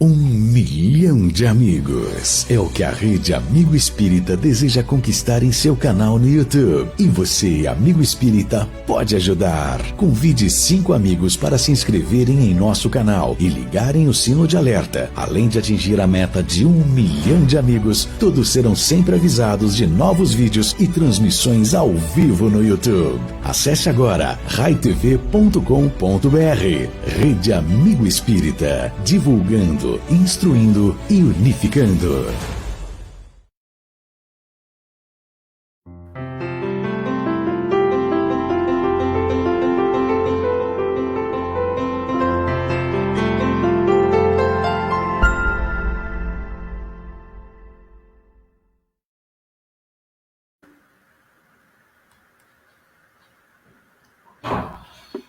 1 milhão de amigos é o que a Rede Amigo Espírita deseja conquistar em seu canal no YouTube. E você, amigo espírita, pode ajudar. Convide 5 amigos para se inscreverem em nosso canal e ligarem o sino de alerta. Além de atingir a meta de 1 milhão de amigos, todos serão sempre avisados de novos vídeos e transmissões ao vivo no YouTube. Acesse agora raitv.com.br. Rede Amigo Espírita, divulgando, instruindo e unificando.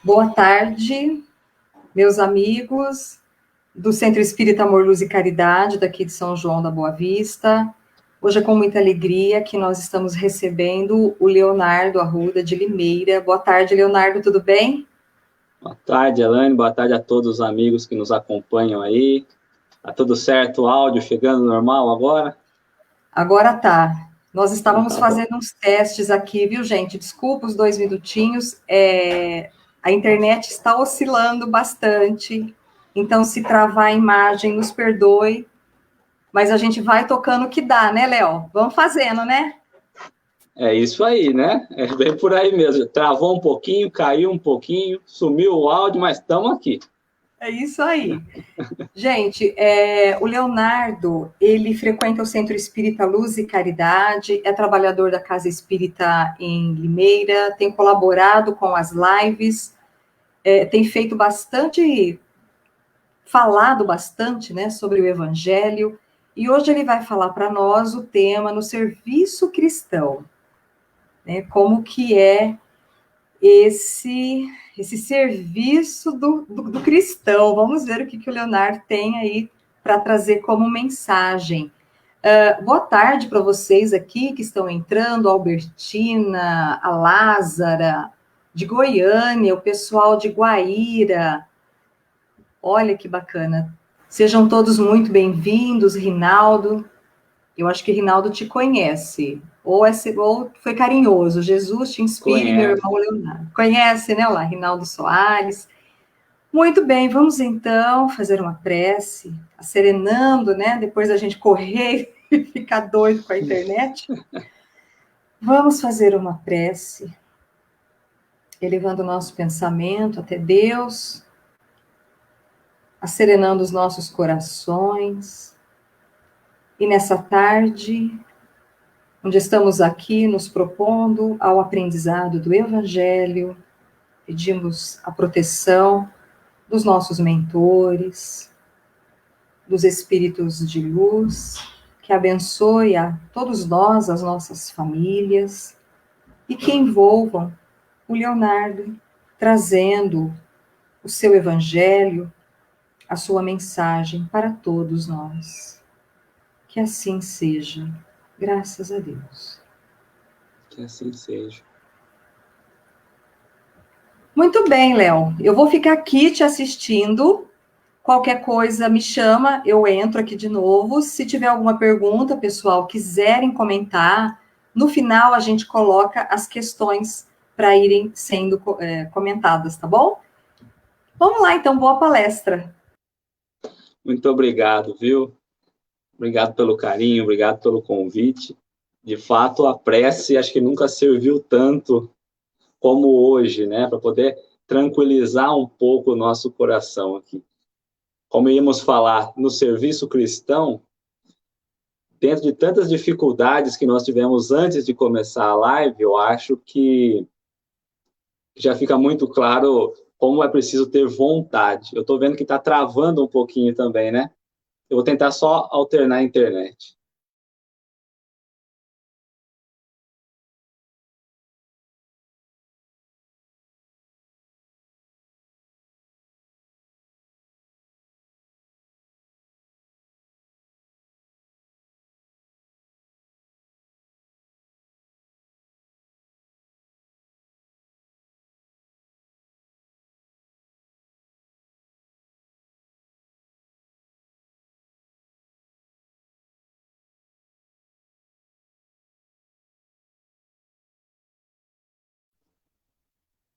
Boa tarde, meus amigos do Centro Espírita Amor, Luz e Caridade, daqui de São João da Boa Vista. Hoje é com muita alegria que nós estamos recebendo o Leonardo Arruda de Limeira. Boa tarde, Leonardo, tudo bem? Boa tarde, Elaine, boa tarde a todos os amigos que nos acompanham aí. Tá tudo certo, o áudio chegando normal agora? Agora tá. Nós estávamos fazendo uns testes aqui, viu, gente? Desculpa os 2 minutinhos. A internet está oscilando bastante, então se travar a imagem, nos perdoe, mas a gente vai tocando o que dá, né, Léo? Vamos fazendo, né? É isso aí, né? É bem por aí mesmo. Travou um pouquinho, caiu um pouquinho, sumiu o áudio, mas estamos aqui. É isso aí. Gente, o Leonardo, ele frequenta o Centro Espírita Luz e Caridade, é trabalhador da Casa Espírita em Limeira, tem colaborado com as lives, tem feito bastante, falado bastante, né, sobre o Evangelho, e hoje ele vai falar para nós o tema no serviço cristão, né, como que é esse serviço do cristão. Vamos ver o que o Leonardo tem aí para trazer como mensagem. Boa tarde para vocês aqui que estão entrando, a Albertina, a Lázara, de Goiânia, o pessoal de Guaíra. Olha que bacana. Sejam todos muito bem-vindos, Rinaldo. Eu acho que Rinaldo te conhece. Ou foi carinhoso. Jesus te inspire, meu irmão Leonardo. Conhece, né? Olá, Rinaldo Soares. Muito bem, vamos então fazer uma prece, serenando, né? Depois da gente correr e ficar doido com a internet. Vamos fazer uma prece, elevando o nosso pensamento até Deus, serenando os nossos corações. E nessa tarde, onde estamos aqui nos propondo ao aprendizado do Evangelho, pedimos a proteção dos nossos mentores, dos espíritos de luz, que abençoe a todos nós, as nossas famílias, e que envolvam o Leonardo, trazendo o seu Evangelho, a sua mensagem para todos nós. Que assim seja. Graças a Deus. Que assim seja. Muito bem, Léo. Eu vou ficar aqui te assistindo. Qualquer coisa me chama, eu entro aqui de novo. Se tiver alguma pergunta, pessoal, quiserem comentar, no final a gente coloca as questões para irem sendo comentadas, tá bom? Vamos lá, então, boa palestra. Muito obrigado, viu? Obrigado pelo carinho, obrigado pelo convite. De fato, a prece acho que nunca serviu tanto como hoje, né? Para poder tranquilizar um pouco o nosso coração aqui. Como íamos falar no serviço cristão, dentro de tantas dificuldades que nós tivemos antes de começar a live, eu acho que já fica muito claro como é preciso ter vontade. Eu estou vendo que está travando um pouquinho também, né? Eu vou tentar só alternar a internet.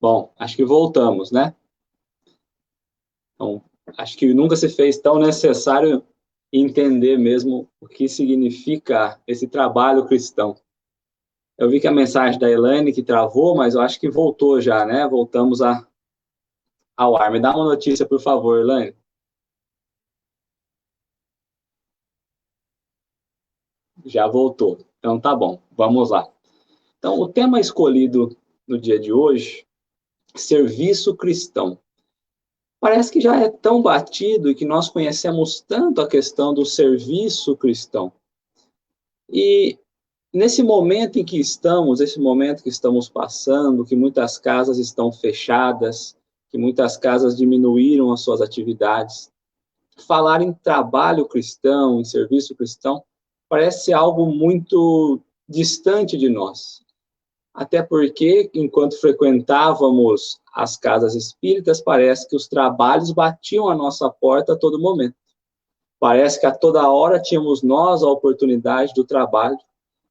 Bom, acho que voltamos, né? Então, acho que nunca se fez tão necessário entender mesmo o que significa esse trabalho cristão. Eu vi que a mensagem da Elaine que travou, mas eu acho que voltou já, né? Voltamos ao ar. Me dá uma notícia, por favor, Elaine. Já voltou. Então tá bom, vamos lá. Então, o tema escolhido no dia de hoje, serviço cristão. Parece que já é tão batido e que nós conhecemos tanto a questão do serviço cristão. E nesse momento em que estamos, esse momento que estamos passando, que muitas casas estão fechadas, que muitas casas diminuíram as suas atividades, falar em trabalho cristão, em serviço cristão, parece algo muito distante de nós. Até porque, enquanto frequentávamos as casas espíritas, parece que os trabalhos batiam à nossa porta a todo momento. Parece que a toda hora tínhamos nós a oportunidade do trabalho,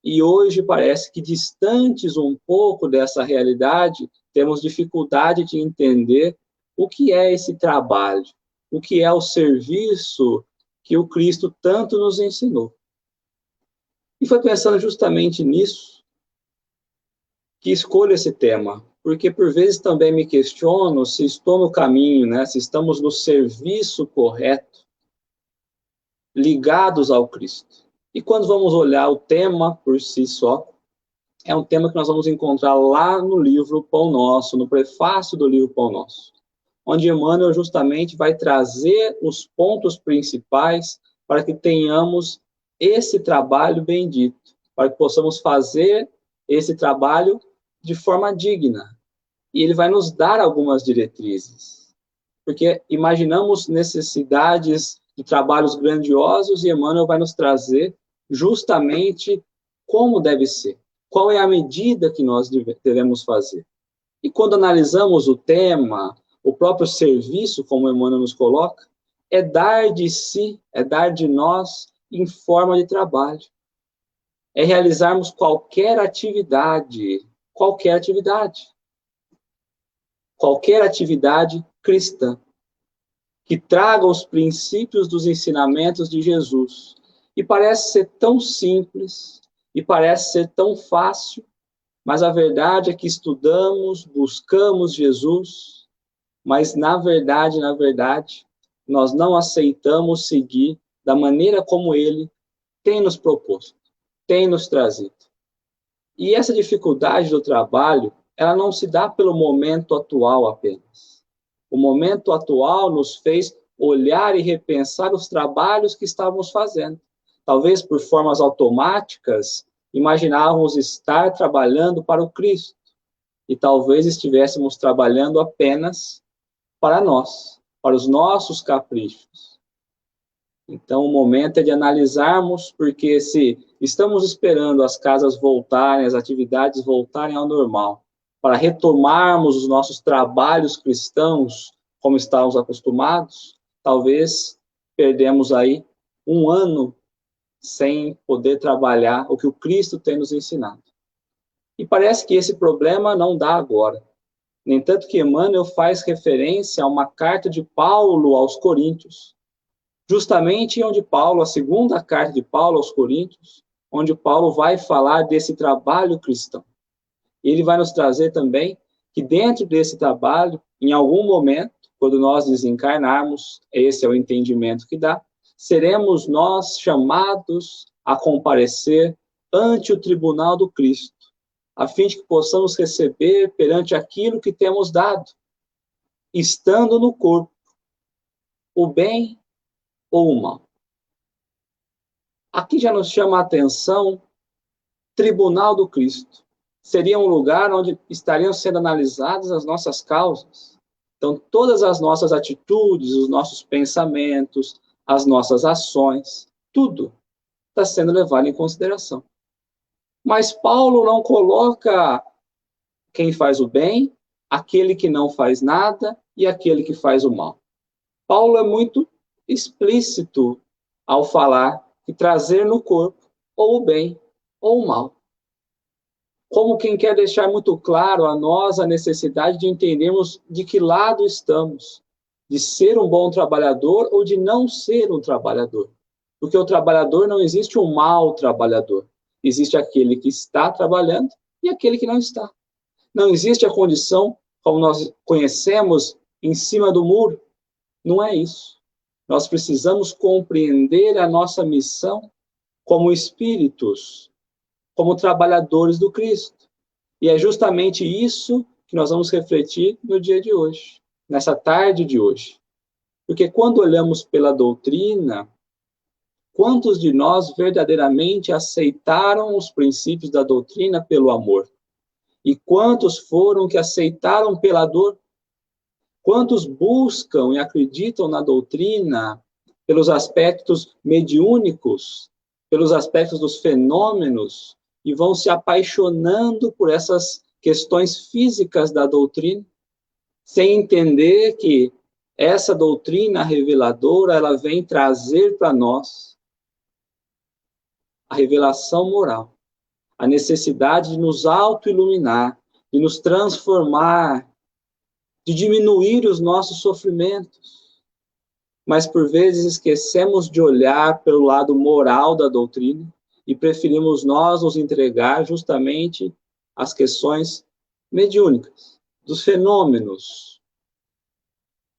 e hoje parece que distantes um pouco dessa realidade, temos dificuldade de entender o que é esse trabalho, o que é o serviço que o Cristo tanto nos ensinou. E foi pensando justamente nisso que escolho esse tema, porque por vezes também me questiono se estou no caminho, né? Se estamos no serviço correto, ligados ao Cristo. E quando vamos olhar o tema por si só, é um tema que nós vamos encontrar lá no livro Pão Nosso, no prefácio do livro Pão Nosso, onde Emmanuel justamente vai trazer os pontos principais para que tenhamos esse trabalho bendito, para que possamos fazer esse trabalho de forma digna. E ele vai nos dar algumas diretrizes, porque imaginamos necessidades de trabalhos grandiosos e Emmanuel vai nos trazer justamente como deve ser, qual é a medida que nós devemos fazer. E quando analisamos o tema, o próprio serviço, como Emmanuel nos coloca, é dar de si, é dar de nós em forma de trabalho. É realizarmos qualquer atividade cristã, que traga os princípios dos ensinamentos de Jesus. E parece ser tão simples, e parece ser tão fácil, mas a verdade é que estudamos, buscamos Jesus, mas na verdade, nós não aceitamos seguir da maneira como ele tem nos proposto, tem nos trazido. E essa dificuldade do trabalho, ela não se dá pelo momento atual apenas. O momento atual nos fez olhar e repensar os trabalhos que estávamos fazendo. Talvez por formas automáticas, imaginávamos estar trabalhando para o Cristo. E talvez estivéssemos trabalhando apenas para nós, para os nossos caprichos. Então, o momento é de analisarmos, porque se estamos esperando as casas voltarem, as atividades voltarem ao normal, para retomarmos os nossos trabalhos cristãos, como estávamos acostumados, talvez perdemos aí um ano sem poder trabalhar o que o Cristo tem nos ensinado. E parece que esse problema não dá agora. No entanto que Emmanuel faz referência a uma carta de Paulo aos Coríntios, justamente onde Paulo, a segunda carta de Paulo aos Coríntios, onde Paulo vai falar desse trabalho cristão. Ele vai nos trazer também que dentro desse trabalho, em algum momento, quando nós desencarnarmos, esse é o entendimento que dá, seremos nós chamados a comparecer ante o tribunal do Cristo, a fim de que possamos receber perante aquilo que temos dado, estando no corpo, o bem ou o mal. Aqui já nos chama a atenção tribunal do Cristo. Seria um lugar onde estariam sendo analisadas as nossas causas. Então, todas as nossas atitudes, os nossos pensamentos, as nossas ações, tudo está sendo levado em consideração. Mas Paulo não coloca quem faz o bem, aquele que não faz nada e aquele que faz o mal. Paulo é muito explícito ao falar que trazer no corpo ou o bem ou o mal. como quem quer deixar muito claro a nós a necessidade de entendermos de que lado estamos, de ser um bom trabalhador ou de não ser um trabalhador. Porque o trabalhador, não existe um mau trabalhador. Existe aquele que está trabalhando e aquele que não está. Não existe a condição, como nós conhecemos, em cima do muro. Não é isso. Nós precisamos compreender a nossa missão como espíritos, como trabalhadores do Cristo. E é justamente isso que nós vamos refletir no dia de hoje, nessa tarde de hoje. Porque quando olhamos pela doutrina, quantos de nós verdadeiramente aceitaram os princípios da doutrina pelo amor? E quantos foram que aceitaram pela dor? Quantos buscam e acreditam na doutrina pelos aspectos mediúnicos, pelos aspectos dos fenômenos, e vão se apaixonando por essas questões físicas da doutrina, sem entender que essa doutrina reveladora, ela vem trazer para nós a revelação moral, a necessidade de nos auto-iluminar, de nos transformar, de diminuir os nossos sofrimentos. Mas, por vezes, esquecemos de olhar pelo lado moral da doutrina e preferimos nós nos entregar justamente às questões mediúnicas, dos fenômenos.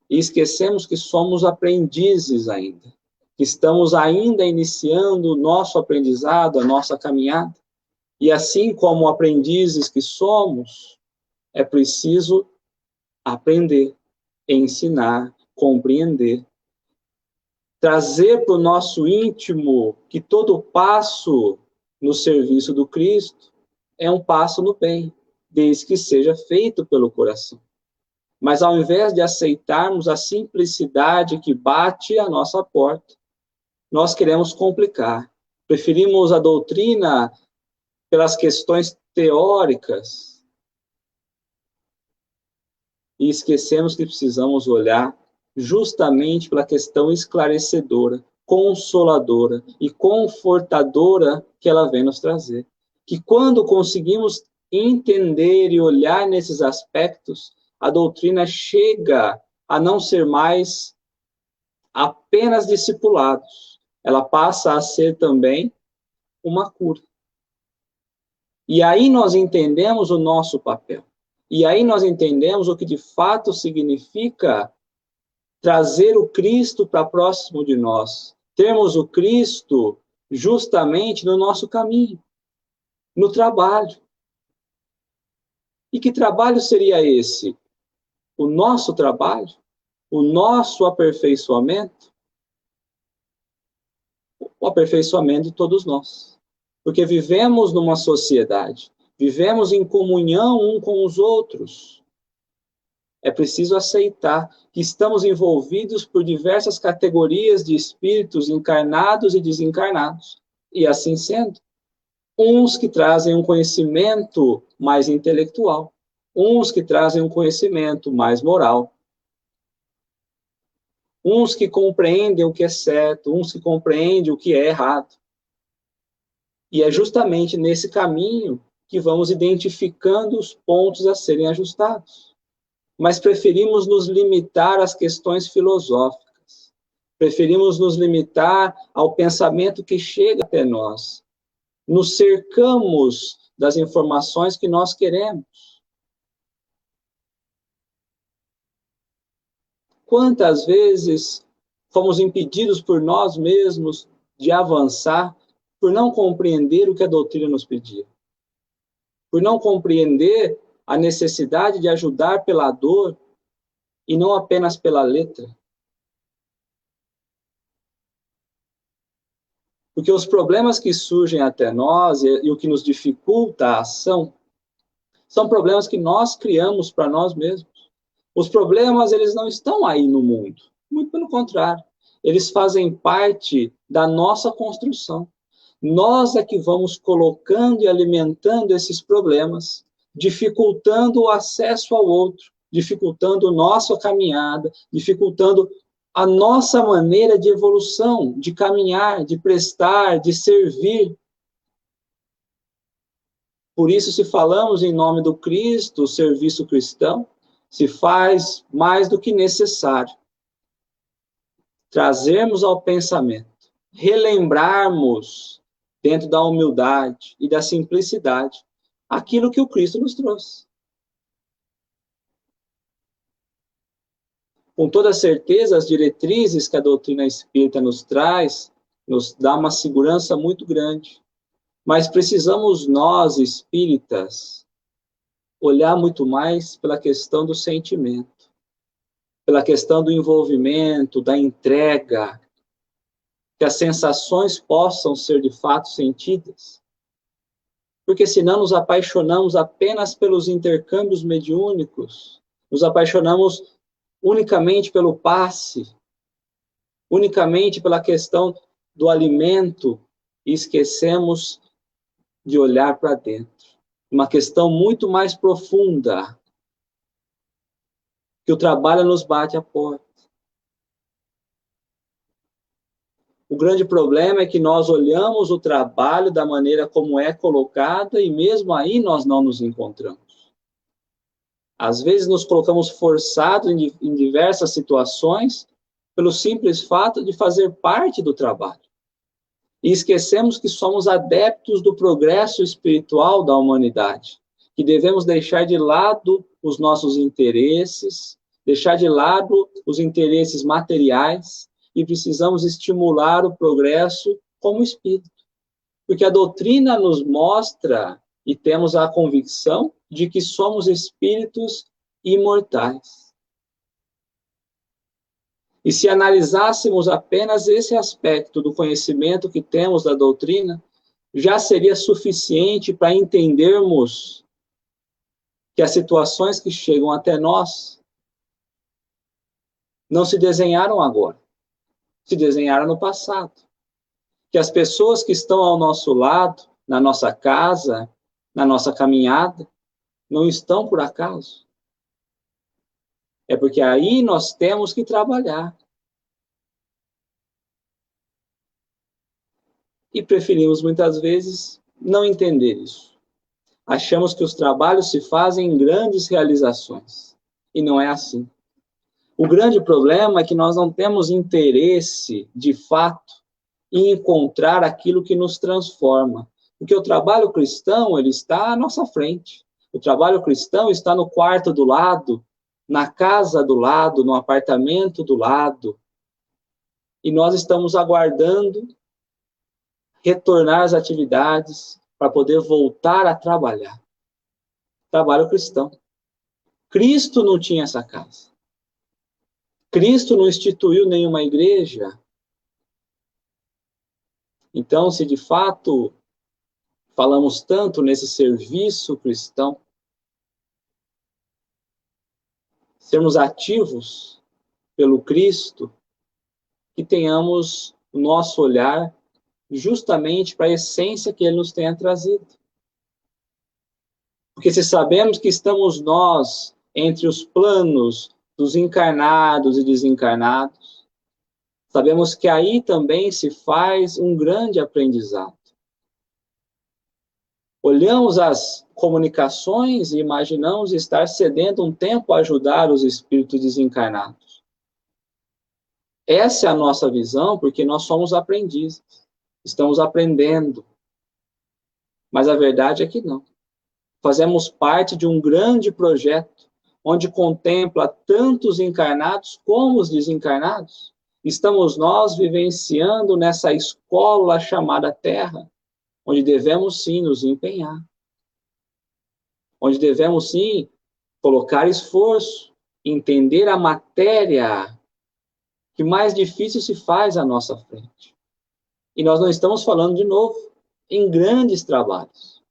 E esquecemos que somos aprendizes ainda, que estamos ainda iniciando o nosso aprendizado, a nossa caminhada. E assim como aprendizes que somos, é preciso aprender, ensinar, compreender. Trazer para o nosso íntimo que todo passo no serviço do Cristo é um passo no bem, desde que seja feito pelo coração. Mas ao invés de aceitarmos a simplicidade que bate à nossa porta, nós queremos complicar. Preferimos a doutrina pelas questões teóricas e esquecemos que precisamos olhar justamente pela questão esclarecedora, consoladora e confortadora que ela vem nos trazer. Que quando conseguimos entender e olhar nesses aspectos, a doutrina chega a não ser mais apenas discipulados. Ela passa a ser também uma cura. E aí nós entendemos o nosso papel. E aí nós entendemos o que de fato significa trazer o Cristo para próximo de nós. Termos o Cristo justamente no nosso caminho, no trabalho. E que trabalho seria esse? O nosso trabalho? O nosso aperfeiçoamento? O aperfeiçoamento de todos nós. Porque vivemos numa sociedade, vivemos em comunhão um com os outros. É preciso aceitar que estamos envolvidos por diversas categorias de espíritos encarnados e desencarnados. E assim sendo, uns que trazem um conhecimento mais intelectual, uns que trazem um conhecimento mais moral, uns que compreendem o que é certo, uns que compreendem o que é errado. E é justamente nesse caminho que vamos identificando os pontos a serem ajustados. Mas preferimos nos limitar às questões filosóficas. Preferimos nos limitar ao pensamento que chega até nós. Nos cercamos das informações que nós queremos. Quantas vezes fomos impedidos por nós mesmos de avançar por não compreender o que a doutrina nos pedia? Por não compreender a necessidade de ajudar pela dor e não apenas pela letra. Porque os problemas que surgem até nós e o que nos dificulta a ação são problemas que nós criamos para nós mesmos. Os problemas, eles não estão aí no mundo. Muito pelo contrário. Eles fazem parte da nossa construção. Nós é que vamos colocando e alimentando esses problemas, dificultando o acesso ao outro, dificultando a nossa caminhada, dificultando a nossa maneira de evolução, de caminhar, de prestar, de servir. Por isso, se falamos em nome do Cristo, o serviço cristão se faz mais do que necessário trazermos ao pensamento, relembrarmos, dentro da humildade e da simplicidade, aquilo que o Cristo nos trouxe. Com toda certeza, as diretrizes que a doutrina espírita nos traz, nos dá uma segurança muito grande. Mas precisamos nós, espíritas, olhar muito mais pela questão do sentimento, pela questão do envolvimento, da entrega, que as sensações possam ser de fato sentidas. Porque senão nos apaixonamos apenas pelos intercâmbios mediúnicos, nos apaixonamos unicamente pelo passe, unicamente pela questão do alimento, e esquecemos de olhar para dentro. Uma questão muito mais profunda, que o trabalho nos bate à porta. O grande problema é que nós olhamos o trabalho da maneira como é colocada e mesmo aí nós não nos encontramos. Às vezes nos colocamos forçados em diversas situações pelo simples fato de fazer parte do trabalho. E esquecemos que somos adeptos do progresso espiritual da humanidade, que devemos deixar de lado os nossos interesses, deixar de lado os interesses materiais e precisamos estimular o progresso como espírito. Porque a doutrina nos mostra e temos a convicção de que somos espíritos imortais. E se analisássemos apenas esse aspecto do conhecimento que temos da doutrina, já seria suficiente para entendermos que as situações que chegam até nós não se desenharam agora, se desenharam no passado. Que as pessoas que estão ao nosso lado, na nossa casa, na nossa caminhada, não estão por acaso. É porque aí nós temos que trabalhar. E preferimos, muitas vezes, não entender isso. Achamos que os trabalhos se fazem em grandes realizações. E não é assim. O grande problema é que nós não temos interesse, de fato, em encontrar aquilo que nos transforma. Porque o trabalho cristão, ele está à nossa frente. O trabalho cristão está no quarto do lado, na casa do lado, no apartamento do lado. E nós estamos aguardando retornar às atividades para poder voltar a trabalhar. Trabalho cristão. Cristo não tinha essa casa. Cristo não instituiu nenhuma igreja. Então, se de fato falamos tanto nesse serviço cristão, sermos ativos pelo Cristo, que tenhamos o nosso olhar justamente para a essência que Ele nos tenha trazido. Porque se sabemos que estamos nós entre os planos dos encarnados e desencarnados, sabemos que aí também se faz um grande aprendizado. Olhamos as comunicações e imaginamos estar cedendo um tempo a ajudar os espíritos desencarnados. Essa é a nossa visão, porque nós somos aprendizes. Estamos aprendendo. Mas a verdade é que não. Fazemos parte de um grande projeto, onde contempla tanto os encarnados como os desencarnados. Estamos nós vivenciando nessa escola chamada Terra, onde devemos sim nos empenhar. Onde devemos sim colocar esforço, entender a matéria que mais difícil se faz à nossa frente. E nós não estamos falando, de novo, em grandes trabalhos.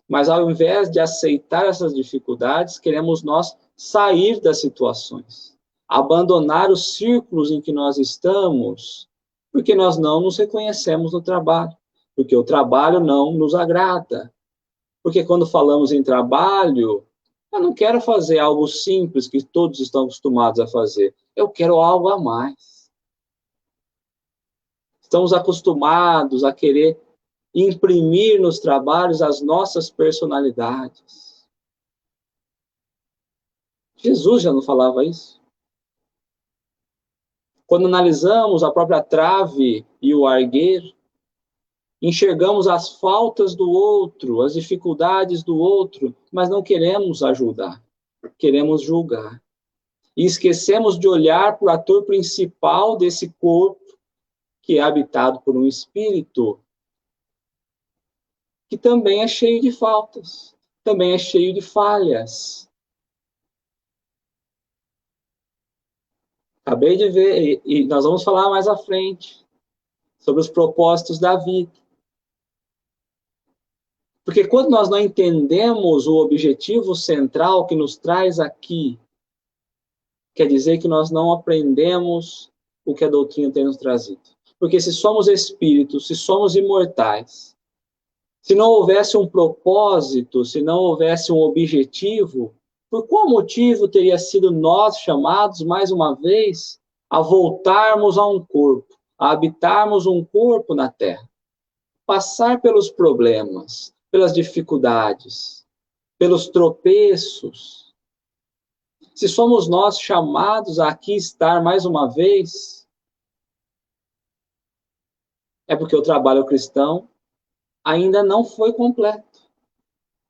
Mas ao invés de aceitar essas dificuldades, queremos nós sair das situações, abandonar os círculos em que nós estamos, porque nós não nos reconhecemos no trabalho, porque o trabalho não nos agrada. Porque quando falamos em trabalho, eu não quero fazer algo simples que todos estão acostumados a fazer. Eu quero algo a mais. Estamos acostumados a querer imprimir nos trabalhos as nossas personalidades. Jesus já não falava isso? Quando analisamos a própria trave e o argueiro, enxergamos as faltas do outro, as dificuldades do outro, mas não queremos ajudar, queremos julgar. E esquecemos de olhar para o ator principal desse corpo, que é habitado por um espírito, que também é cheio de faltas, também é cheio de falhas. Acabei de ver, e nós vamos falar mais à frente, sobre os propósitos da vida. Porque quando nós não entendemos o objetivo central que nos traz aqui, quer dizer que nós não aprendemos o que a doutrina tem nos trazido. Porque se somos espíritos, se somos imortais, se não houvesse um propósito, se não houvesse um objetivo, por qual motivo teria sido nós chamados, mais uma vez, a voltarmos a um corpo, a habitarmos um corpo na Terra? Passar pelos problemas, pelas dificuldades, pelos tropeços. Se somos nós chamados a aqui estar mais uma vez, é porque o trabalho cristão ainda não foi completo.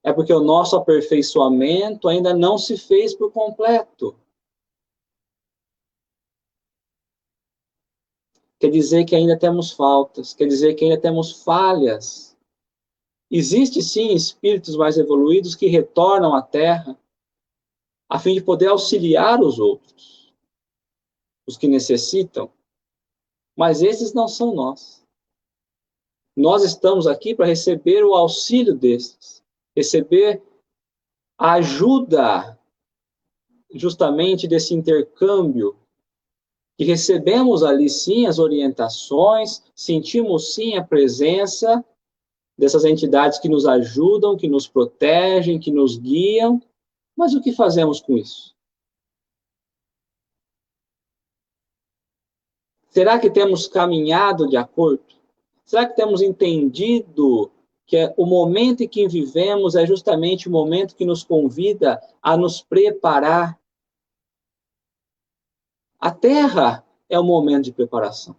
É porque o nosso aperfeiçoamento ainda não se fez por completo. Quer dizer que ainda temos faltas, quer dizer que ainda temos falhas. Existem, sim, espíritos mais evoluídos que retornam à Terra a fim de poder auxiliar os outros, os que necessitam, mas esses não são nós. Nós estamos aqui para receber o auxílio desses, receber a ajuda justamente desse intercâmbio, que recebemos ali sim as orientações, sentimos sim a presença dessas entidades que nos ajudam, que nos protegem, que nos guiam, mas o que fazemos com isso? Será que temos caminhado de acordo? Será que temos entendido que o momento em que vivemos é justamente o momento que nos convida a nos preparar? A Terra é o momento de preparação.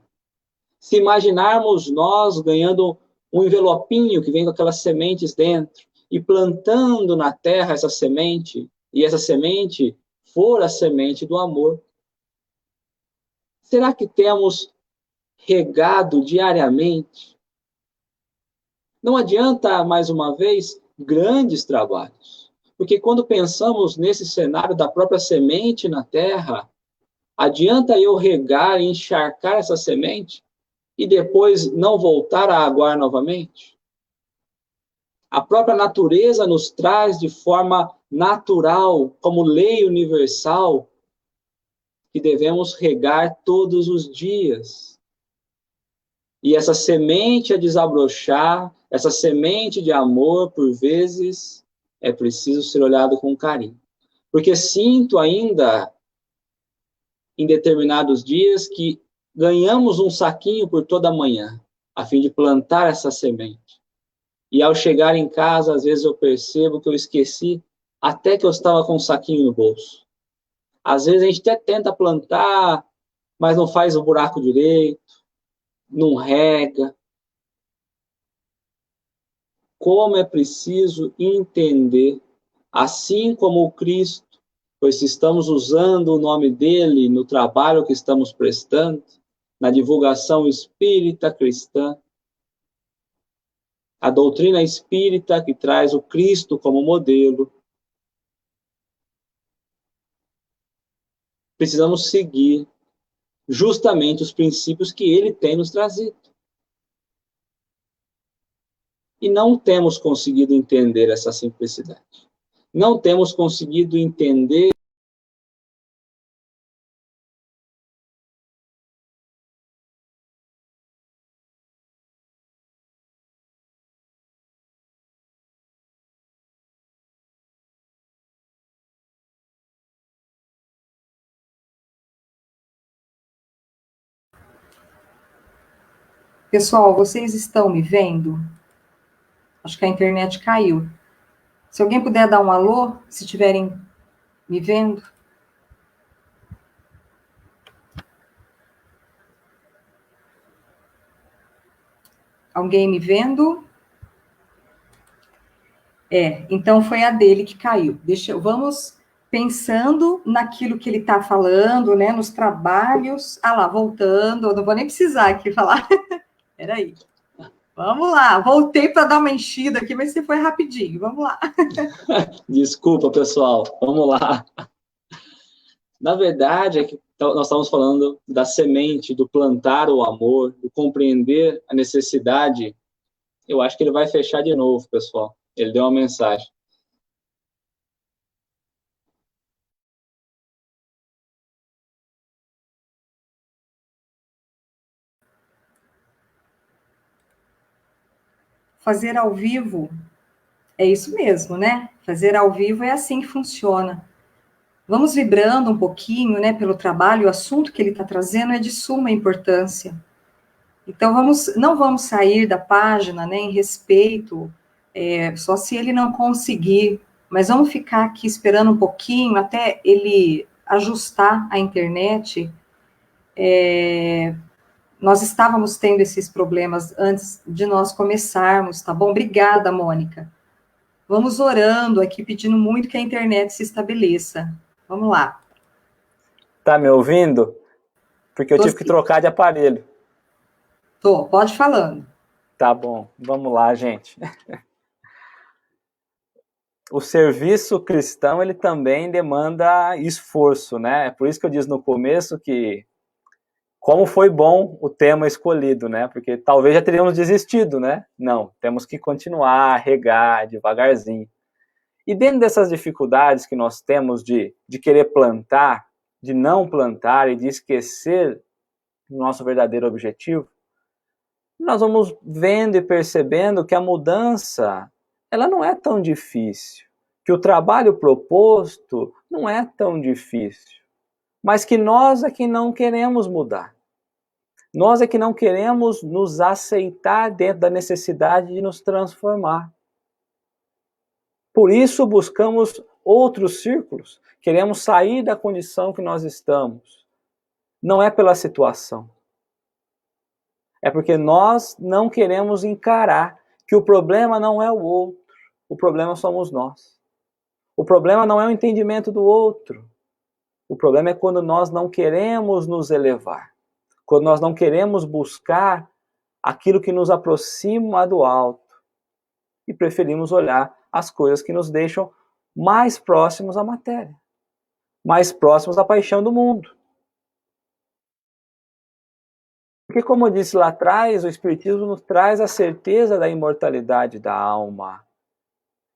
Se imaginarmos nós ganhando um envelopinho que vem com aquelas sementes dentro e plantando na Terra essa semente, e essa semente for a semente do amor, será que temos regado diariamente? Não adianta, mais uma vez, grandes trabalhos. Porque quando pensamos nesse cenário da própria semente na terra, adianta eu regar e encharcar essa semente e depois não voltar a aguar novamente? A própria natureza nos traz de forma natural, como lei universal, que devemos regar todos os dias. E essa semente a desabrochar, essa semente de amor, por vezes, é preciso ser olhado com carinho. Porque sinto ainda, em determinados dias, que ganhamos um saquinho por toda manhã, a fim de plantar essa semente. E ao chegar em casa, às vezes eu percebo que eu esqueci até que eu estava com um saquinho no bolso. Às vezes a gente até tenta plantar, mas não faz o buraco direito, não rega. Como é preciso entender, assim como o Cristo, pois se estamos usando o nome dele no trabalho que estamos prestando, na divulgação espírita cristã, a doutrina espírita que traz o Cristo como modelo, precisamos seguir justamente os princípios que ele tem nos trazido. E não temos conseguido entender essa simplicidade. Não temos conseguido entender Pessoal, vocês estão me vendo? Acho que a internet caiu. Se alguém puder dar um alô, se estiverem me vendo. Alguém me vendo? Então foi a dele que caiu. Vamos pensando naquilo que ele está falando, né, nos trabalhos. Ah lá, voltando, eu não vou nem precisar aqui falar. Peraí. Vamos lá, voltei para dar uma enchida aqui, mas você foi rapidinho, vamos lá. Desculpa, pessoal, vamos lá. Na verdade, é que nós estamos falando da semente, do plantar o amor, do compreender a necessidade. Eu acho que ele vai fechar de novo, pessoal. Ele deu uma mensagem. Fazer ao vivo é isso mesmo, né? Fazer ao vivo é assim que funciona. Vamos vibrando um pouquinho, né, pelo trabalho, o assunto que ele está trazendo é de suma importância. Então, não vamos sair da página, né, em respeito, só se ele não conseguir, mas vamos ficar aqui esperando um pouquinho até ele ajustar a internet. Nós estávamos tendo esses problemas antes de nós começarmos, tá bom? Obrigada, Mônica. Vamos orando aqui, pedindo muito que a internet se estabeleça. Vamos lá. Tá me ouvindo? Porque eu tive que trocar de aparelho. Pode falando. Tá bom, vamos lá, gente. O serviço cristão, ele também demanda esforço, né? É por isso que eu disse no começo que como foi bom o tema escolhido, né? Porque talvez já teríamos desistido, né? Não, temos que continuar, regar devagarzinho. E dentro dessas dificuldades que nós temos de querer plantar, de não plantar e de esquecer o nosso verdadeiro objetivo, nós vamos vendo e percebendo que a mudança, ela não é tão difícil, que o trabalho proposto não é tão difícil, mas que nós é que não queremos mudar. Nós é que não queremos nos aceitar dentro da necessidade de nos transformar. Por isso buscamos outros círculos, queremos sair da condição que nós estamos. Não é pela situação. É porque nós não queremos encarar que o problema não é o outro, o problema somos nós. O problema não é o entendimento do outro. O problema é quando nós não queremos nos elevar, quando nós não queremos buscar aquilo que nos aproxima do alto e preferimos olhar as coisas que nos deixam mais próximos à matéria, mais próximos à paixão do mundo. Porque, como eu disse lá atrás, o Espiritismo nos traz a certeza da imortalidade da alma.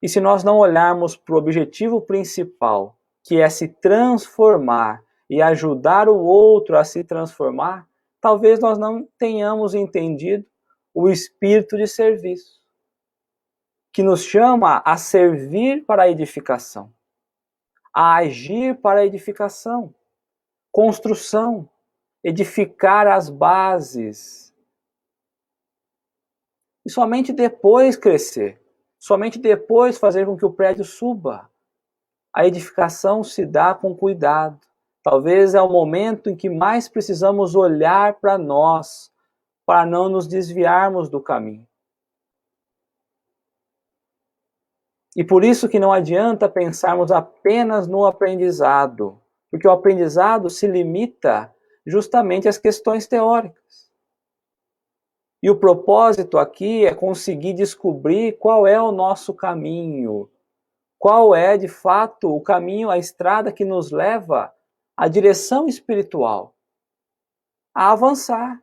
E se nós não olharmos para o objetivo principal, que é se transformar e ajudar o outro a se transformar, talvez nós não tenhamos entendido o espírito de serviço, que nos chama a servir para a edificação, a agir para a edificação, construção, edificar as bases. E somente depois crescer, somente depois fazer com que o prédio suba. A edificação se dá com cuidado. Talvez é o momento em que mais precisamos olhar para nós, para não nos desviarmos do caminho. E por isso que não adianta pensarmos apenas no aprendizado, porque o aprendizado se limita justamente às questões teóricas. E o propósito aqui é conseguir descobrir qual é o nosso caminho, qual é, de fato, o caminho, a estrada que nos leva à direção espiritual, a avançar.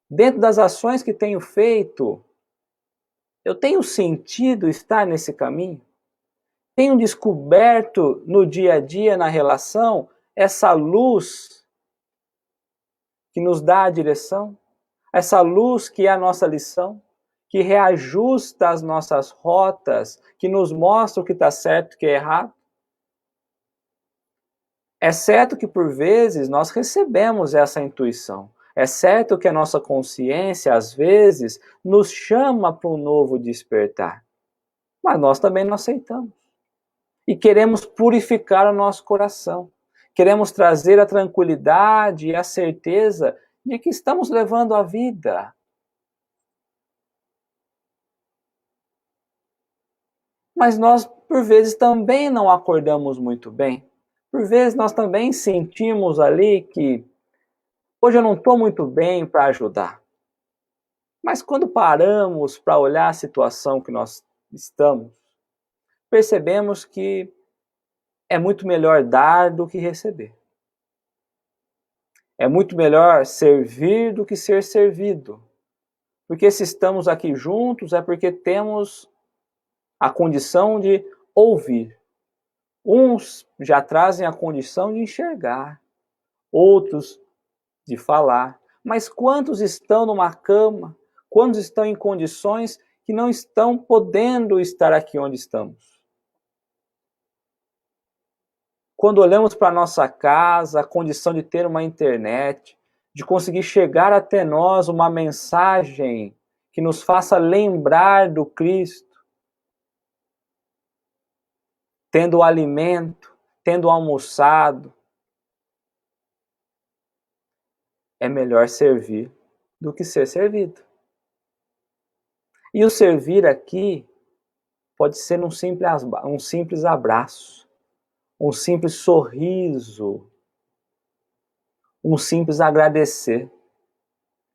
Dentro das ações que tenho feito, eu tenho sentido estar nesse caminho? Tenho descoberto no dia a dia, na relação, essa luz que nos dá a direção? Essa luz que é a nossa lição? Que reajusta as nossas rotas, que nos mostra o que está certo e o que é errado? É certo que, por vezes, nós recebemos essa intuição, É certo que a nossa consciência, às vezes, nos chama para um novo despertar. Mas nós também não aceitamos. E queremos purificar o nosso coração. Queremos trazer a tranquilidade e a certeza de que estamos levando a vida. Mas nós, por vezes, também não acordamos muito bem. Por vezes, nós também sentimos ali que hoje eu não estou muito bem para ajudar. Mas quando paramos para olhar a situação que nós estamos, percebemos que é muito melhor dar do que receber. É muito melhor servir do que ser servido. Porque se estamos aqui juntos é porque temos a condição de ouvir. Uns já trazem a condição de enxergar, outros de falar. Mas quantos estão numa cama? Quantos estão em condições que não estão podendo estar aqui onde estamos? Quando olhamos para a nossa casa, a condição de ter uma internet, de conseguir chegar até nós uma mensagem que nos faça lembrar do Cristo, tendo o alimento, tendo almoçado, é melhor servir do que ser servido. E o servir aqui pode ser um simples abraço, um simples sorriso, um simples agradecer.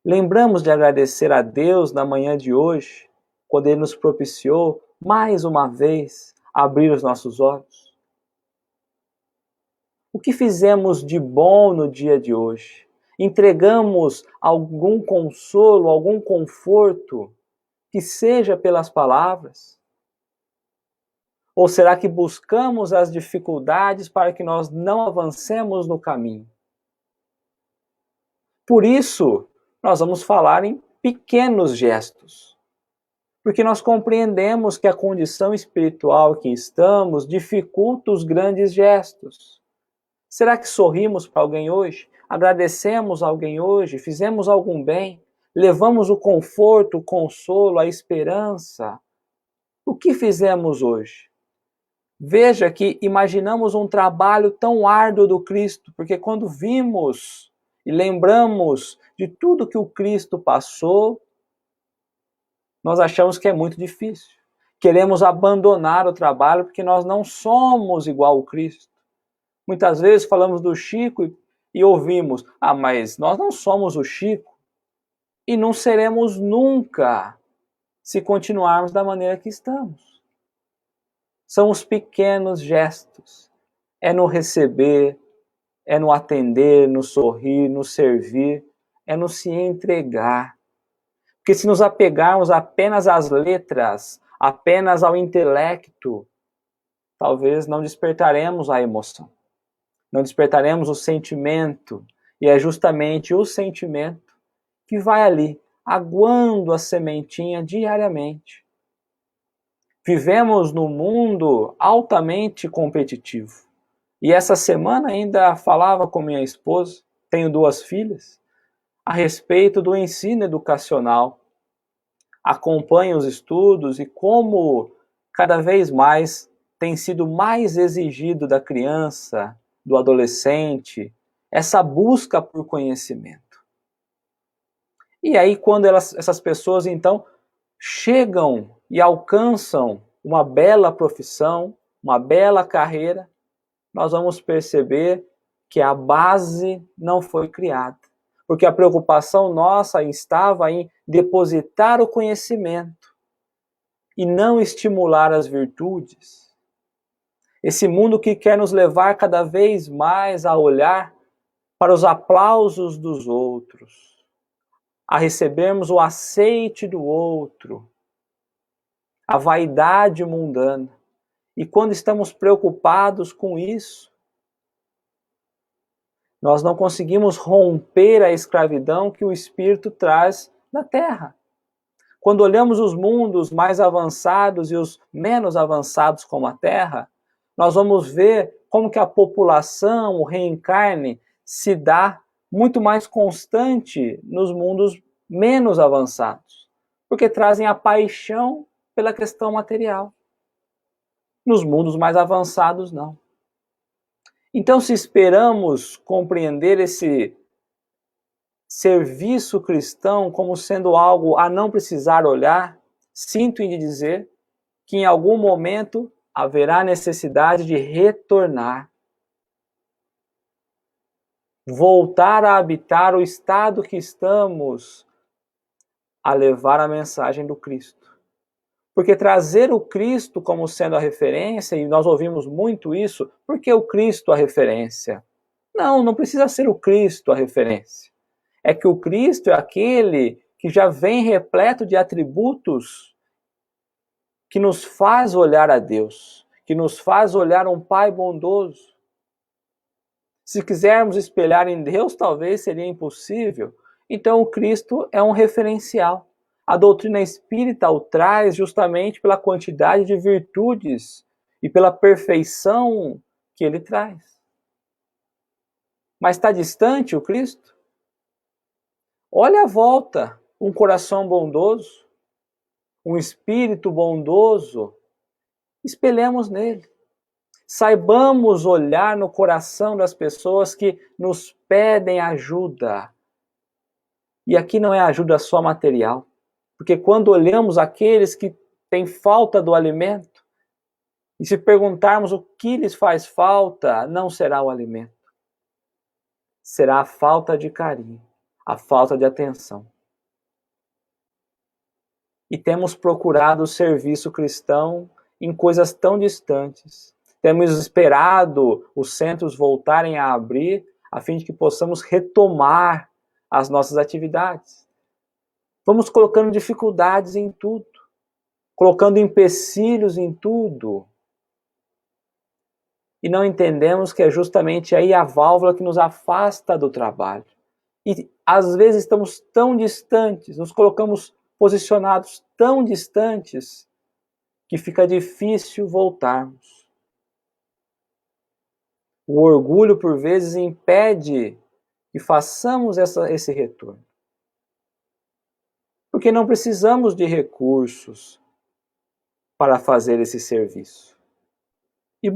Lembramos de agradecer a Deus na manhã de hoje, quando Ele nos propiciou, mais uma vez, abrir os nossos olhos. O que fizemos de bom no dia de hoje? Entregamos algum consolo, algum conforto, que seja pelas palavras? Ou será que buscamos as dificuldades para que nós não avancemos no caminho? Por isso, nós vamos falar em pequenos gestos. Porque nós compreendemos que a condição espiritual que estamos dificulta os grandes gestos. Será que sorrimos para alguém hoje? Agradecemos a alguém hoje? Fizemos algum bem? Levamos o conforto, o consolo, a esperança? O que fizemos hoje? Veja que imaginamos um trabalho tão árduo do Cristo, porque quando vimos e lembramos de tudo que o Cristo passou, nós achamos que é muito difícil. Queremos abandonar o trabalho porque nós não somos igual ao Cristo. Muitas vezes falamos do Chico e ouvimos, mas nós não somos o Chico e não seremos nunca se continuarmos da maneira que estamos. São os pequenos gestos. É no receber, é no atender, no sorrir, no servir, é no se entregar. Porque se nos apegarmos apenas às letras, apenas ao intelecto, talvez não despertaremos a emoção. Não despertaremos o sentimento. E é justamente o sentimento que vai ali, aguando a sementinha diariamente. Vivemos num mundo altamente competitivo. E essa semana ainda falava com minha esposa, tenho 2 filhas, a respeito do ensino educacional. Acompanho os estudos e como cada vez mais tem sido mais exigido da criança, do adolescente, essa busca por conhecimento. E aí quando essas pessoas então chegam e alcançam uma bela profissão, uma bela carreira, nós vamos perceber que a base não foi criada. Porque a preocupação nossa estava em depositar o conhecimento e não estimular as virtudes. Esse mundo que quer nos levar cada vez mais a olhar para os aplausos dos outros, a recebermos o aceite do outro, a vaidade mundana. E quando estamos preocupados com isso, nós não conseguimos romper a escravidão que o Espírito traz na Terra. Quando olhamos os mundos mais avançados e os menos avançados como a Terra, nós vamos ver como que a população, o reencarne, se dá muito mais constante nos mundos menos avançados, porque trazem a paixão pela questão material. Nos mundos mais avançados, não. Então, se esperamos compreender esse serviço cristão como sendo algo a não precisar olhar, sinto em dizer que em algum momento haverá necessidade de retornar, voltar a habitar o estado que estamos a levar a mensagem do Cristo. Porque trazer o Cristo como sendo a referência, e nós ouvimos muito isso, por que o Cristo a referência? Não precisa ser o Cristo a referência. É que o Cristo é aquele que já vem repleto de atributos que nos faz olhar a Deus, que nos faz olhar um Pai bondoso. Se quisermos espelhar em Deus, talvez seria impossível. Então o Cristo é um referencial. A doutrina espírita o traz justamente pela quantidade de virtudes e pela perfeição que ele traz. Mas está distante o Cristo? Olha à volta, um coração bondoso, um espírito bondoso, espelhemos nele. Saibamos olhar no coração das pessoas que nos pedem ajuda. E aqui não é ajuda só material, porque quando olhamos aqueles que têm falta do alimento, e se perguntarmos o que lhes faz falta, não será o alimento. Será a falta de carinho, a falta de atenção. E temos procurado o serviço cristão em coisas tão distantes. Temos esperado os centros voltarem a abrir, a fim de que possamos retomar as nossas atividades. Vamos colocando dificuldades em tudo, colocando empecilhos em tudo. E não entendemos que é justamente aí a válvula que nos afasta do trabalho. E às vezes estamos tão distantes, nos colocamos posicionados tão distantes, que fica difícil voltarmos. O orgulho, por vezes, impede que façamos esse retorno. Porque não precisamos de recursos para fazer esse serviço. E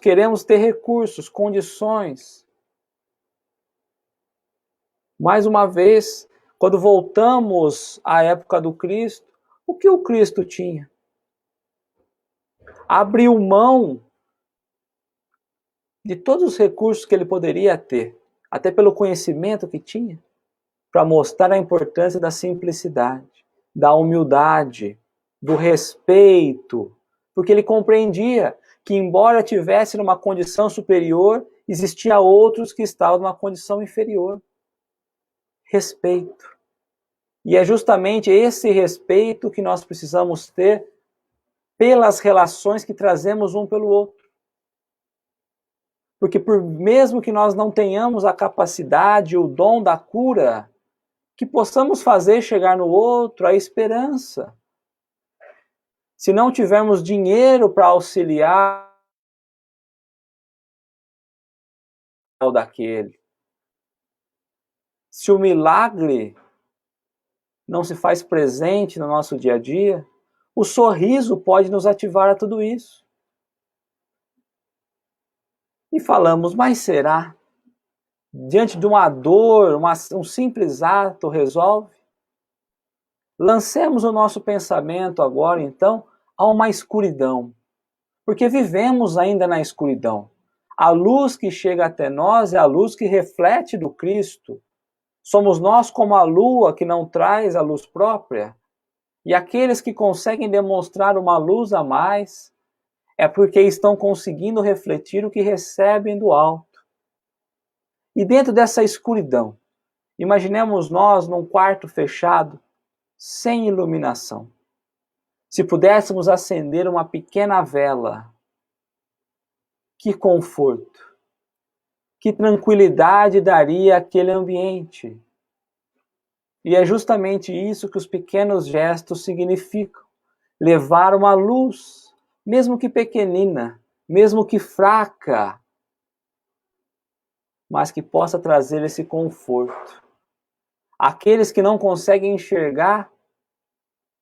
queremos ter recursos, condições. Mais uma vez, quando voltamos à época do Cristo, o que o Cristo tinha? Abriu mão de todos os recursos que ele poderia ter, até pelo conhecimento que tinha, para mostrar a importância da simplicidade, da humildade, do respeito, porque ele compreendia que, embora tivesse numa condição superior, existia outros que estavam numa condição inferior. Respeito. E é justamente esse respeito que nós precisamos ter pelas relações que trazemos um pelo outro. Porque mesmo que nós não tenhamos a capacidade, o dom da cura, que possamos fazer chegar no outro a esperança. Se não tivermos dinheiro para auxiliar o daquele, se o milagre não se faz presente no nosso dia a dia, o sorriso pode nos ativar a tudo isso. E falamos, mas será? Diante de uma dor, um simples ato resolve? Lancemos o nosso pensamento agora, então, a uma escuridão. Porque vivemos ainda na escuridão. A luz que chega até nós é a luz que reflete do Cristo. Somos nós como a lua que não traz a luz própria. E aqueles que conseguem demonstrar uma luz a mais é porque estão conseguindo refletir o que recebem do alto. E dentro dessa escuridão, imaginemos nós num quarto fechado, sem iluminação. Se pudéssemos acender uma pequena vela, que conforto, que tranquilidade daria aquele ambiente. E é justamente isso que os pequenos gestos significam. Levar uma luz, mesmo que pequenina, mesmo que fraca, mas que possa trazer esse conforto. Aqueles que não conseguem enxergar,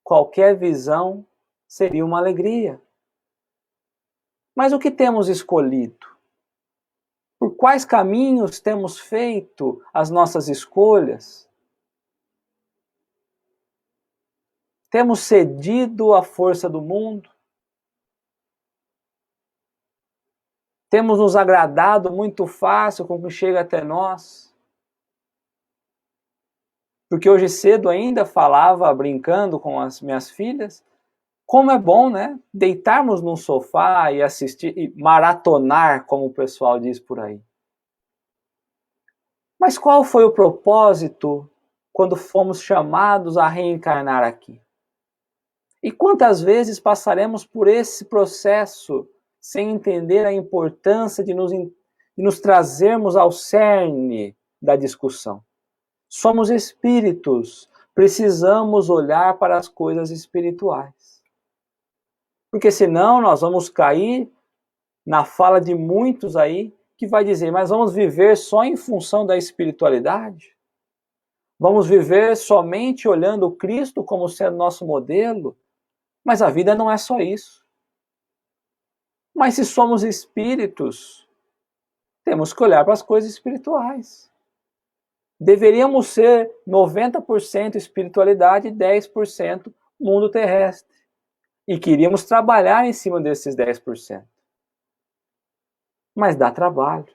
qualquer visão seria uma alegria. Mas o que temos escolhido? Por quais caminhos temos feito as nossas escolhas? Temos cedido à força do mundo? Temos nos agradado muito fácil com o que chega até nós? Porque hoje cedo ainda falava, brincando com as minhas filhas, como é bom, né? Deitarmos num sofá e assistir, e maratonar, como o pessoal diz por aí. Mas qual foi o propósito quando fomos chamados a reencarnar aqui? E quantas vezes passaremos por esse processo sem entender a importância de nos trazermos ao cerne da discussão? Somos espíritos, precisamos olhar para as coisas espirituais. Porque senão nós vamos cair na fala de muitos aí que vai dizer, mas vamos viver só em função da espiritualidade? Vamos viver somente olhando o Cristo como sendo nosso modelo? Mas a vida não é só isso. Mas se somos espíritos, temos que olhar para as coisas espirituais. Deveríamos ser 90% espiritualidade e 10% mundo terrestre. E queríamos trabalhar em cima desses 10%. Mas dá trabalho.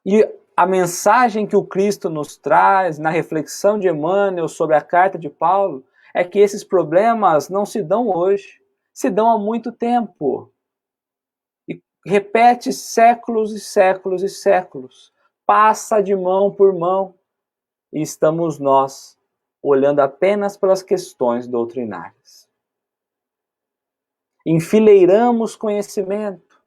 E a mensagem que o Cristo nos traz na reflexão de Emmanuel sobre a carta de Paulo é que esses problemas não se dão hoje, se dão há muito tempo. E repete séculos e séculos e séculos. Passa de mão por mão. E estamos nós olhando apenas pelas questões doutrinárias. Enfileiramos conhecimento.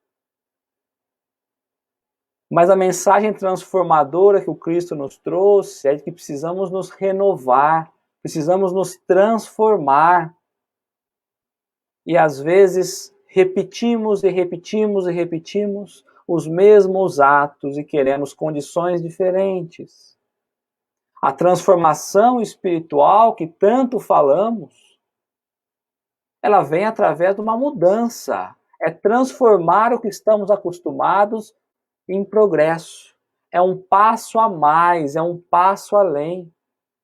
Mas a mensagem transformadora que o Cristo nos trouxe é de que precisamos nos renovar, precisamos nos transformar. E às vezes repetimos e repetimos e repetimos os mesmos atos e queremos condições diferentes. A transformação espiritual que tanto falamos, ela vem através de uma mudança. É transformar o que estamos acostumados em progresso. É um passo a mais, é um passo além.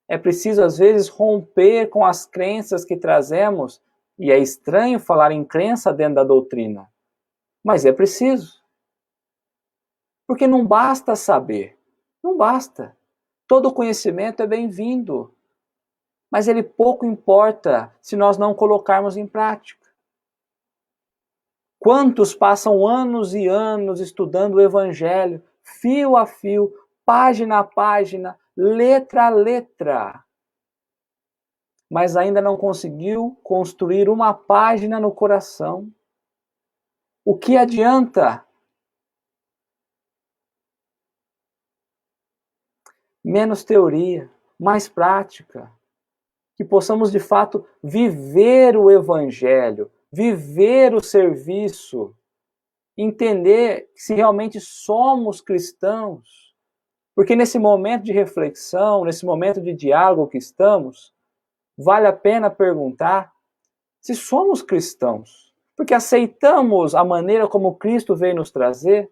É preciso, às vezes, romper com as crenças que trazemos. E é estranho falar em crença dentro da doutrina. Mas é preciso. Porque não basta saber. Não basta. Todo conhecimento é bem-vindo. Mas ele pouco importa se nós não colocarmos em prática. Quantos passam anos e anos estudando o Evangelho, fio a fio, página a página, letra a letra, mas ainda não conseguiu construir uma página no coração? O que adianta? Menos teoria, mais prática. Que possamos, de fato, viver o Evangelho, viver o serviço, entender se realmente somos cristãos. Porque nesse momento de reflexão, nesse momento de diálogo que estamos, vale a pena perguntar se somos cristãos. Porque aceitamos a maneira como Cristo veio nos trazer,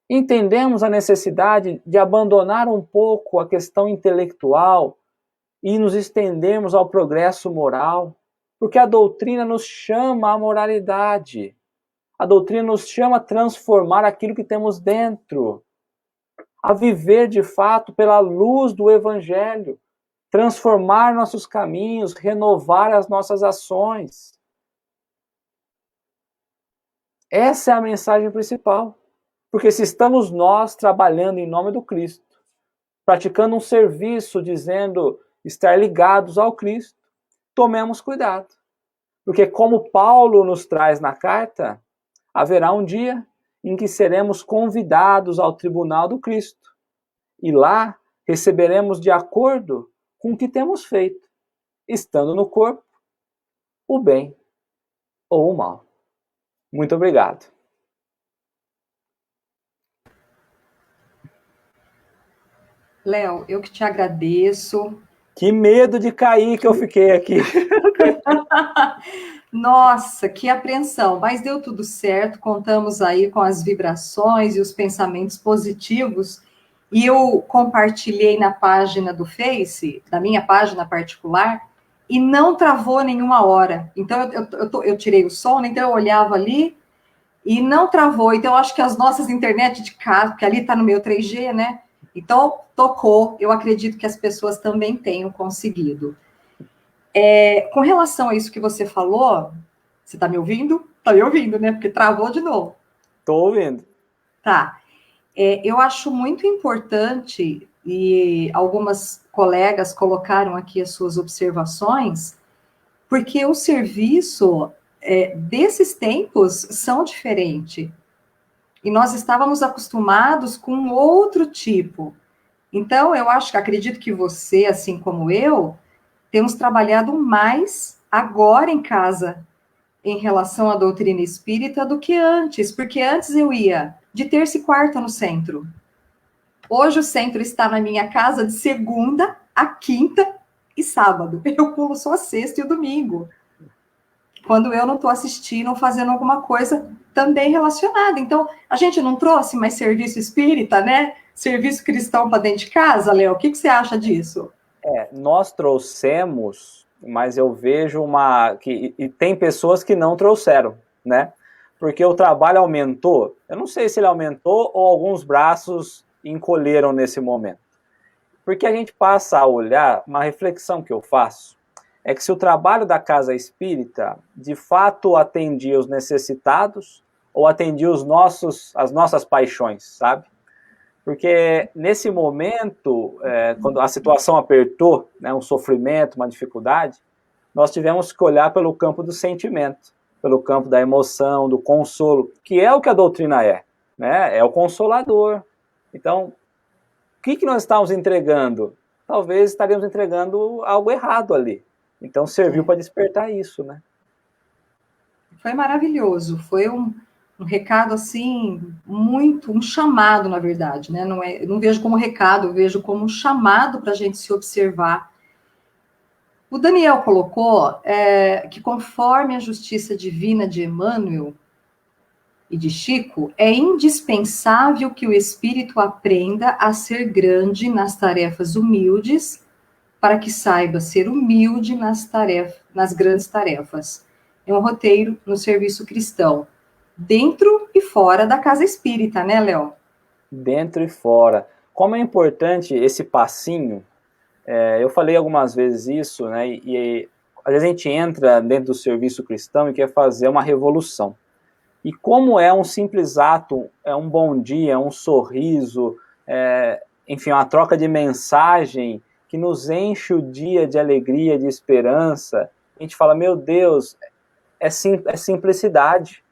entendemos a necessidade de abandonar um pouco a questão intelectual e nos estendermos ao progresso moral, porque a doutrina nos chama à moralidade. A doutrina nos chama a transformar aquilo que temos dentro, a viver de fato pela luz do Evangelho, transformar nossos caminhos, renovar as nossas ações. Essa é a mensagem principal. Porque se estamos nós trabalhando em nome do Cristo, praticando um serviço dizendo estar ligados ao Cristo, tomemos cuidado. Porque como Paulo nos traz na carta, haverá um dia em que seremos convidados ao tribunal do Cristo. E lá receberemos de acordo com o que temos feito, estando no corpo, o bem ou o mal. Muito obrigado. Léo, eu que te agradeço. Que medo de cair que eu fiquei aqui. Nossa, que apreensão, mas deu tudo certo, contamos aí com as vibrações e os pensamentos positivos, e eu compartilhei na página do Face, da minha página particular, e não travou nenhuma hora. Então, eu tirei o som, então eu olhava ali e não travou. Então, eu acho que as nossas internet de casa, porque ali está no meu 3G, né? Então, tocou. Eu acredito que as pessoas também tenham conseguido. Com relação a isso que você falou, você está me ouvindo? Está me ouvindo, né? Porque travou de novo. Estou ouvindo. Tá. Eu acho muito importante, e algumas colegas colocaram aqui as suas observações, porque o serviço desses tempos são diferentes. E nós estávamos acostumados com outro tipo. Então, eu acredito que você, assim como eu, temos trabalhado mais agora em casa em relação à doutrina espírita do que antes, porque antes eu ia de terça e quarta no centro. Hoje o centro está na minha casa de segunda a quinta e sábado. Eu pulo só a sexta e o domingo. Quando eu não estou assistindo ou fazendo alguma coisa também relacionada. Então, a gente não trouxe mais serviço espírita, né? Serviço cristão para dentro de casa, Léo? O que você acha disso? Nós trouxemos, mas eu vejo e tem pessoas que não trouxeram, né? Porque o trabalho aumentou. Eu não sei se ele aumentou ou alguns braços encolheram nesse momento. Porque a gente passa a olhar, uma reflexão que eu faço, é que se o trabalho da casa espírita de fato atendia os necessitados ou atendia as nossas paixões, sabe? Porque nesse momento, quando a situação apertou, né, um sofrimento, uma dificuldade, nós tivemos que olhar pelo campo do sentimento, pelo campo da emoção, do consolo, que é o que a doutrina né? É o consolador. Então, o que nós estávamos entregando? Talvez estaríamos entregando algo errado ali. Então, serviu para despertar isso, né? Foi maravilhoso. Foi um recado, assim, um chamado, na verdade, né? Eu não vejo como recado, eu vejo como um chamado para a gente se observar. O Daniel colocou que, conforme a justiça divina de Emmanuel e de Chico, é indispensável que o espírito aprenda a ser grande nas tarefas humildes, para que saiba ser humilde nas grandes tarefas. É um roteiro no serviço cristão, dentro e fora da casa espírita, né, Léo? Dentro e fora. Como é importante esse passinho, eu falei algumas vezes isso, né, e às vezes a gente entra dentro do serviço cristão e quer fazer uma revolução. E como é um simples ato, é um bom dia, é um sorriso, enfim, uma troca de mensagem que nos enche o dia de alegria, de esperança. A gente fala, meu Deus, é simplicidade.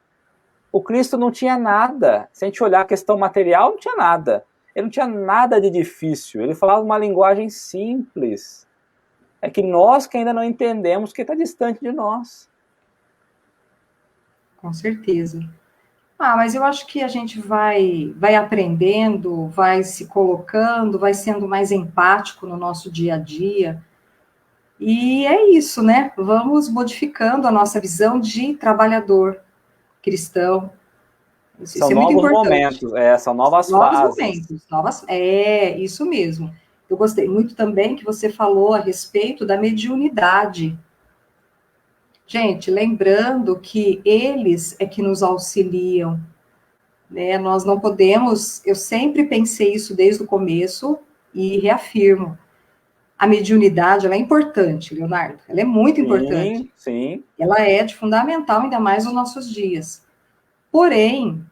O Cristo não tinha nada. Se a gente olhar a questão material, não tinha nada. Ele não tinha nada de difícil. Ele falava uma linguagem simples. É que nós que ainda não entendemos que está distante de nós. Com certeza. Mas eu acho que a gente vai aprendendo, vai se colocando, vai sendo mais empático no nosso dia a dia. E é isso, né? Vamos modificando a nossa visão de trabalhador cristão. São novos momentos, são novas fases. Momentos, isso mesmo. Eu gostei muito também que você falou a respeito da mediunidade. Gente, lembrando que eles é que nos auxiliam, né? Nós não podemos, eu sempre pensei isso desde o começo e reafirmo. A mediunidade, ela é importante, Leonardo, ela é muito importante. Sim. Ela é de fundamental, ainda mais nos nossos dias. Porém,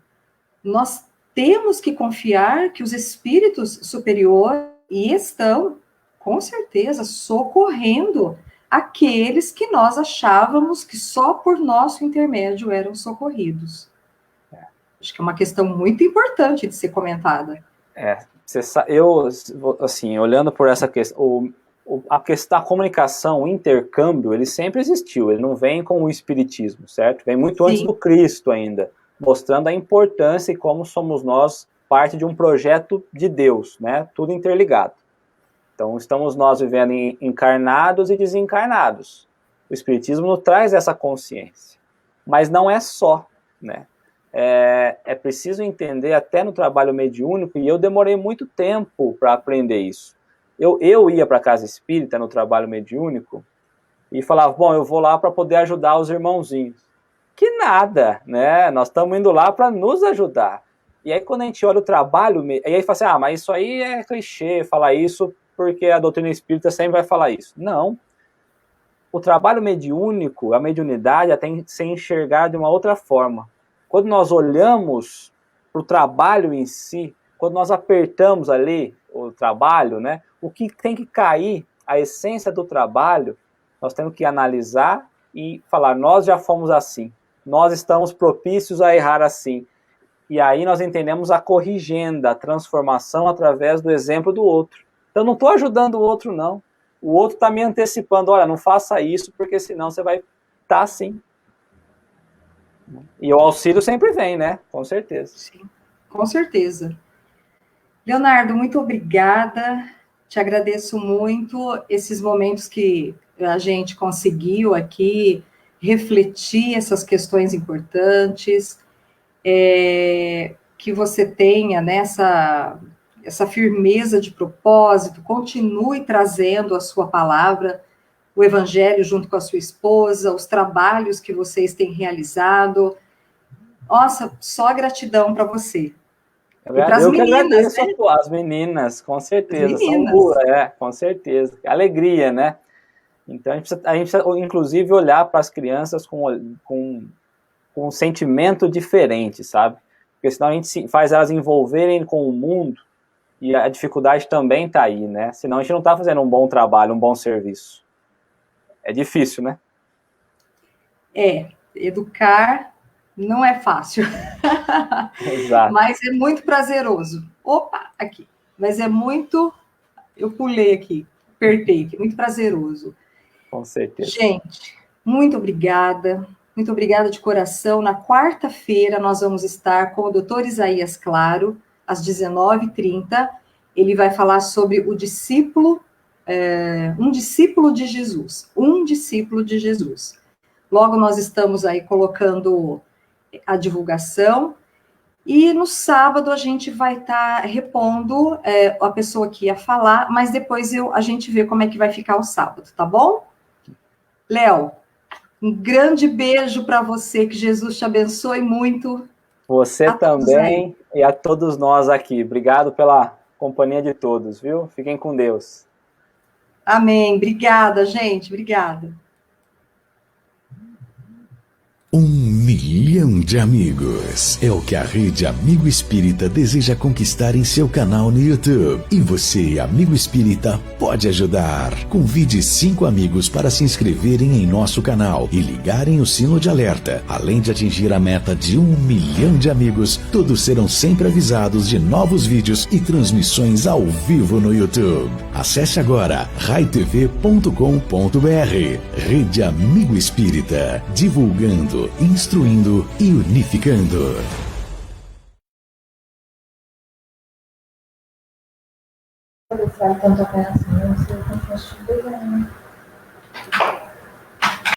nós temos que confiar que os espíritos superiores estão, com certeza, socorrendo aqueles que nós achávamos que só por nosso intermédio eram socorridos. Acho que é uma questão muito importante de ser comentada. Eu, assim, olhando por essa questão, a questão da comunicação, o intercâmbio, ele sempre existiu, ele não vem com o espiritismo, certo? Vem muito antes do Cristo ainda, mostrando a importância e como somos nós parte de um projeto de Deus, né? Tudo interligado. Então, estamos nós vivendo encarnados e desencarnados. O Espiritismo nos traz essa consciência. Mas não é só, né? É preciso entender, até no trabalho mediúnico, e eu demorei muito tempo para aprender isso. Eu ia para a casa espírita, no trabalho mediúnico, e falava, bom, eu vou lá para poder ajudar os irmãozinhos. Que nada, né? Nós estamos indo lá para nos ajudar. E aí, quando a gente olha o trabalho, aí fala assim, mas isso aí é clichê, falar isso porque a doutrina espírita sempre vai falar isso. Não. O trabalho mediúnico, a mediunidade, tem que ser enxergada de uma outra forma. Quando nós olhamos para o trabalho em si, quando nós apertamos ali o trabalho, né, o que tem que cair, a essência do trabalho, nós temos que analisar e falar, nós já fomos assim, nós estamos propícios a errar assim. E aí nós entendemos a corrigenda, a transformação através do exemplo do outro. Então não estou ajudando o outro, não. O outro está me antecipando, olha, não faça isso, porque senão você vai estar assim. E o auxílio sempre vem, né? Com certeza. Sim, com certeza. Leonardo, muito obrigada. Te agradeço muito esses momentos que a gente conseguiu aqui refletir essas questões importantes, que você tenha, né, essa firmeza de propósito, continue trazendo a sua palavra, o evangelho junto com a sua esposa, os trabalhos que vocês têm realizado. Nossa, só gratidão para você. Eu que agradeço, né? As meninas, com certeza. As meninas. Com certeza. Alegria, né? Então, a gente precisa, inclusive, olhar para as crianças com um sentimento diferente, sabe? Porque senão a gente faz elas envolverem com o mundo e a dificuldade também está aí, né? Senão a gente não está fazendo um bom trabalho, um bom serviço. É difícil, né? Educar não é fácil. Exato. Mas é muito prazeroso. Opa, aqui. Mas é muito... Eu pulei aqui, apertei aqui, muito prazeroso. Com certeza. Gente, muito obrigada. Muito obrigada de coração. Na quarta-feira nós vamos estar com o Dr. Isaías Claro, às 19h30. Ele vai falar sobre o discípulo, um discípulo de Jesus. Um discípulo de Jesus. Logo nós estamos aí colocando a divulgação. E no sábado a gente vai estar repondo a pessoa que ia falar, mas depois a gente vê como é que vai ficar o sábado, tá bom? Léo, um grande beijo para você, que Jesus te abençoe muito. Você também e a todos nós aqui. Obrigado pela companhia de todos, viu? Fiquem com Deus. Amém. Obrigada, gente. Obrigada. 1 milhão de amigos é o que a Rede Amigo Espírita deseja conquistar em seu canal no YouTube. E você, amigo espírita, pode ajudar. Convide 5 amigos para se inscreverem em nosso canal e ligarem o sino de alerta. Além de atingir a meta de 1 milhão de amigos, todos serão sempre avisados de novos vídeos e transmissões ao vivo no YouTube. Acesse agora raitv.com.br. Rede Amigo Espírita, divulgando, instruindo e unificando. Tanto operação, eu continuo estudando.